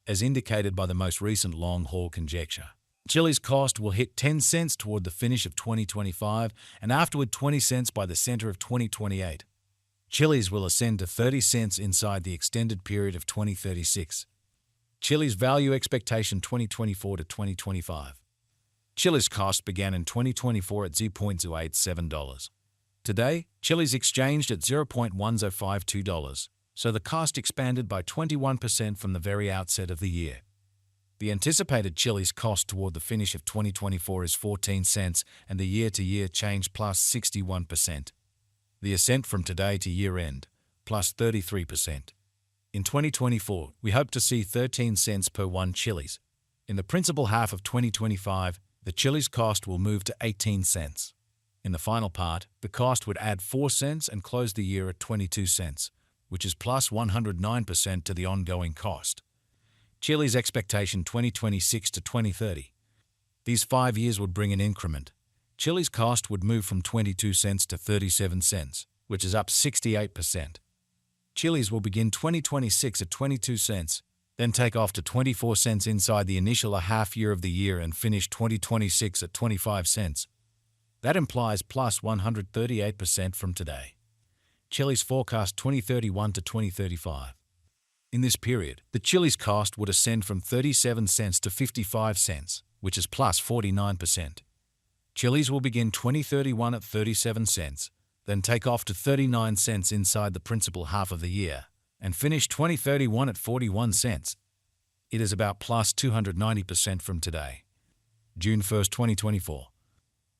as indicated by the most recent long-haul conjecture. Chiliz cost will hit 10 cents toward the finish of 2025 and afterward 20 cents by the center of 2028. Chiliz will ascend to 30 cents inside the extended period of 2036. Chiliz value expectation 2024 to 2025. Chiliz cost began in 2024 at $0.087. Today, Chiliz exchanged at $0.1052, so the cost expanded by 21% from the very outset of the year. The anticipated Chiliz cost toward the finish of 2024 is 14 cents and the year-to-year change plus 61%. The ascent from today to year-end, plus 33%. In 2024, we hope to see 13 cents per one Chiliz. In the principal half of 2025, the Chiliz cost will move to 18 cents. In the final part, the cost would add 4 cents and close the year at 22 cents, which is plus 109% to the ongoing cost. Chiliz expectation 2026 to 2030. These 5 years would bring an increment. Chiliz cost would move from 22 cents to 37 cents, which is up 68%. Chiliz will begin 2026 at 22 cents, then take off to 24 cents inside the initial half year of the year and finish 2026 at 25 cents. That implies plus 138% from today. Chiliz forecast 2031 to 2035. In this period, the Chiliz cost would ascend from 37 cents to 55 cents, which is plus 49%. Chiliz will begin 2031 at 37 cents, then take off to 39 cents inside the principal half of the year, and finish 2031 at 41 cents. It is about plus 290% from today. June 1, 2024.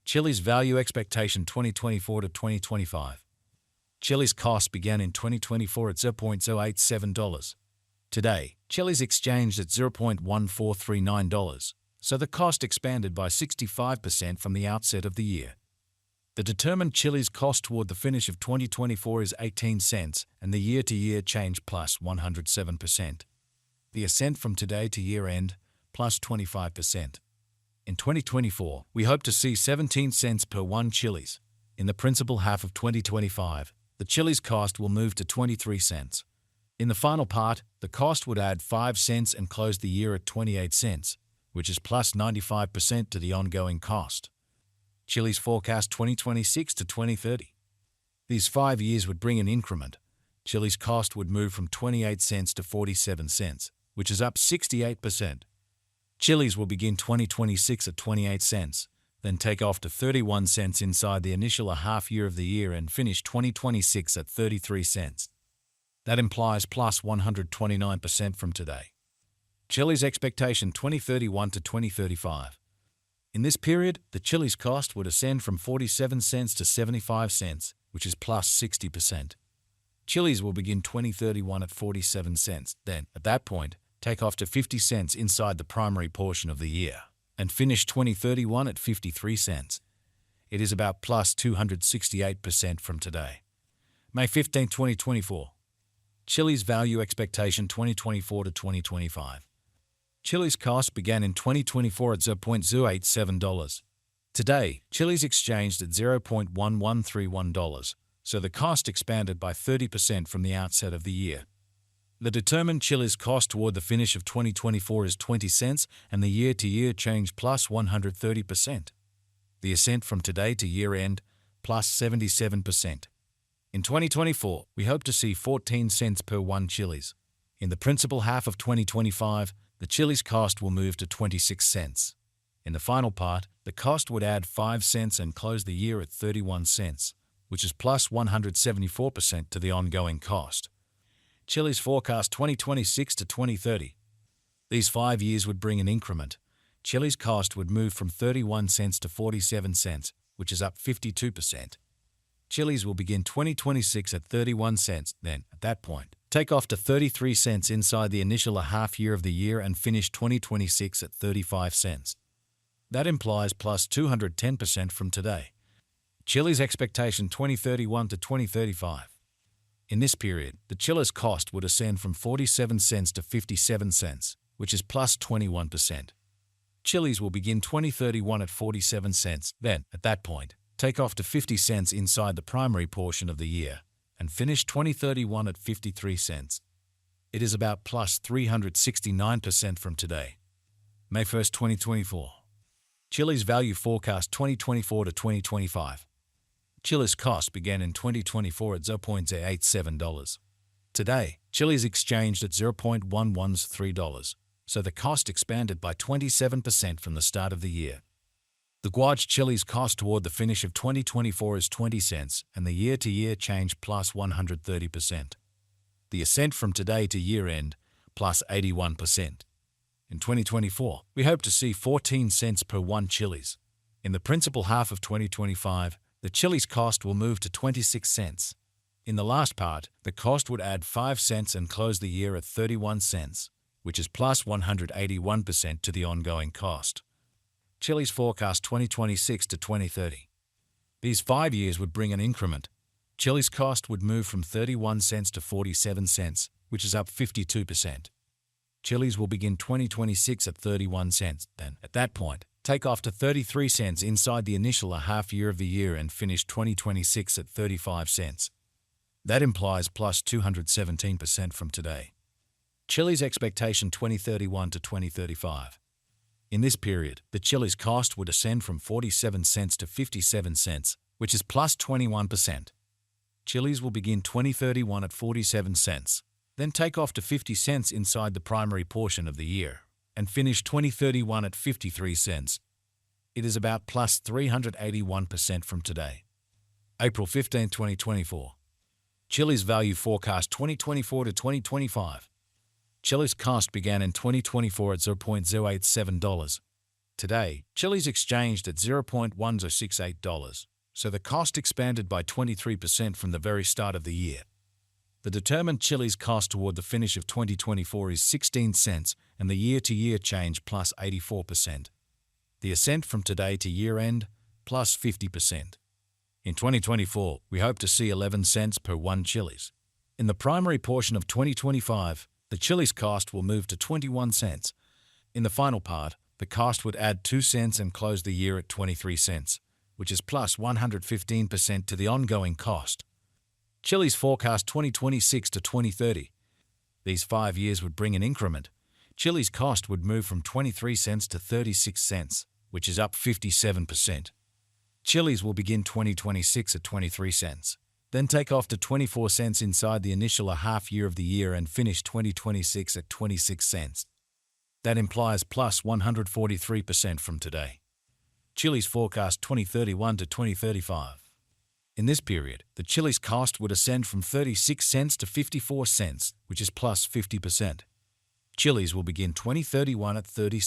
Chiliz value expectation 2024 to 2025. Chiliz cost began in 2024 at $0.087. Today, Chiliz exchanged at $0.1439, so the cost expanded by 65% from the outset of the year. The determined Chiliz cost toward the finish of 2024 is 18 cents and the year-to-year change plus 107%. The ascent from today to year-end plus 25%. In 2024, we hope to see 17 cents per one Chiliz. In the principal half of 2025, the Chiliz cost will move to 23 cents. In the final part, the cost would add 5 cents and close the year at 28 cents, which is plus 95% to the ongoing cost. Chiliz forecast 2026 to 2030. These 5 years would bring an increment. Chiliz cost would move from 28 cents to 47 cents, which is up 68%. Chiliz will begin 2026 at 28 cents, then take off to 31 cents inside the initial half year of the year and finish 2026 at 33 cents. That implies plus 129% from today. Chiliz expectation 2031 to 2035. In this period, the Chiliz cost would ascend from 47 cents to 75 cents, which is plus 60%. Chiliz will begin 2031 at 47 cents, then, at that point, take off to 50 cents inside the primary portion of the year, and finish 2031 at 53 cents. It is about plus 268% from today. May 15, 2024. Chiliz value expectation 2024 to 2025. Chiliz cost began in 2024 at $0.087. Today, Chiliz exchanged at $0.1131, so the cost expanded by 30% from the outset of the year. The determined Chiliz cost toward the finish of 2024 is 20 cents and the year-to-year change plus 130%. The ascent from today to year-end plus 77%. In 2024, we hope to see 14 cents per one Chiliz. In the principal half of 2025, the Chiliz cost will move to 26 cents. In the final part, the cost would add 5 cents and close the year at 31 cents, which is plus 174% to the ongoing cost. Chiliz forecast 2026 to 2030. These 5 years would bring an increment. Chiliz cost would move from 31 cents to 47 cents, which is up 52%. Chiliz will begin 2026 at 31 cents, then, at that point, take off to 33 cents inside the initial half year of the year and finish 2026 at 35 cents. That implies plus 210% from today. Chiliz expectation 2031 to 2035. In this period, the Chiliz cost would ascend from 47 cents to 57 cents, which is plus 21%. Chiliz will begin 2031 at 47 cents, then, at that point, take off to 50 cents inside the primary portion of the year, and finish 2031 at 53 cents. It is about plus 369% from today. May 1st, 2024. Chiliz value forecast 2024 to 2025. Chiliz cost began in 2024 at $0.87. Today, Chiliz exchanged at $0.113, so the cost expanded by 27% from the start of the year. The Guaj Chiliz cost toward the finish of 2024 is 20 cents, and the year-to-year change plus 130%. The ascent from today to year-end plus 81%. In 2024, we hope to see 14 cents per 1 Chiliz. In the principal half of 2025, the Chiliz cost will move to 26 cents. In the last part, the cost would add 5 cents and close the year at 31 cents, which is plus 181% to the ongoing cost. Chiliz forecast 2026 to 2030. These 5 years would bring an increment. Chiliz cost would move from 31 cents to 47 cents, which is up 52%. Chiliz will begin 2026 at 31 cents, then, at that point, take off to 33 cents inside the initial half year of the year and finish 2026 at 35 cents. That implies plus 217% from today. Chiliz expectation 2031 to 2035. In this period, the Chiliz cost would ascend from 47 cents to 57 cents, which is plus 21%. Chiliz will begin 2031 at 47 cents, then take off to 50 cents inside the primary portion of the year, and finish 2031 at 53 cents. It is about plus 381% from today. April 15, 2024. Chiliz value forecast 2024 to 2025. Chiliz cost began in 2024 at $0.087. Today, Chiliz exchanged at $0.1068, so the cost expanded by 23% from the very start of the year. The determined Chiliz cost toward the finish of 2024 is 16 cents, and the year-to-year change plus 84%. The ascent from today to year-end plus 50%. In 2024, we hope to see 11 cents per 1 Chiliz. In the primary portion of 2025, the Chiliz cost will move to 21 cents. In the final part, the cost would add 2 cents and close the year at 23 cents, which is plus 115% to the ongoing cost. Chiliz forecast 2026 to 2030. These 5 years would bring an increment. Chiliz cost would move from 23 cents to 36 cents, which is up 57%. Chiliz will begin 2026 at 23 cents, then take off to 24 cents inside the initial half year of the year and finish 2026 at 26 cents. That implies plus 143% from today. Chiliz forecast 2031 to 2035. In this period, the Chiliz cost would ascend from 36 cents to 54 cents, which is plus 50%. Chiliz will begin 2031 at 36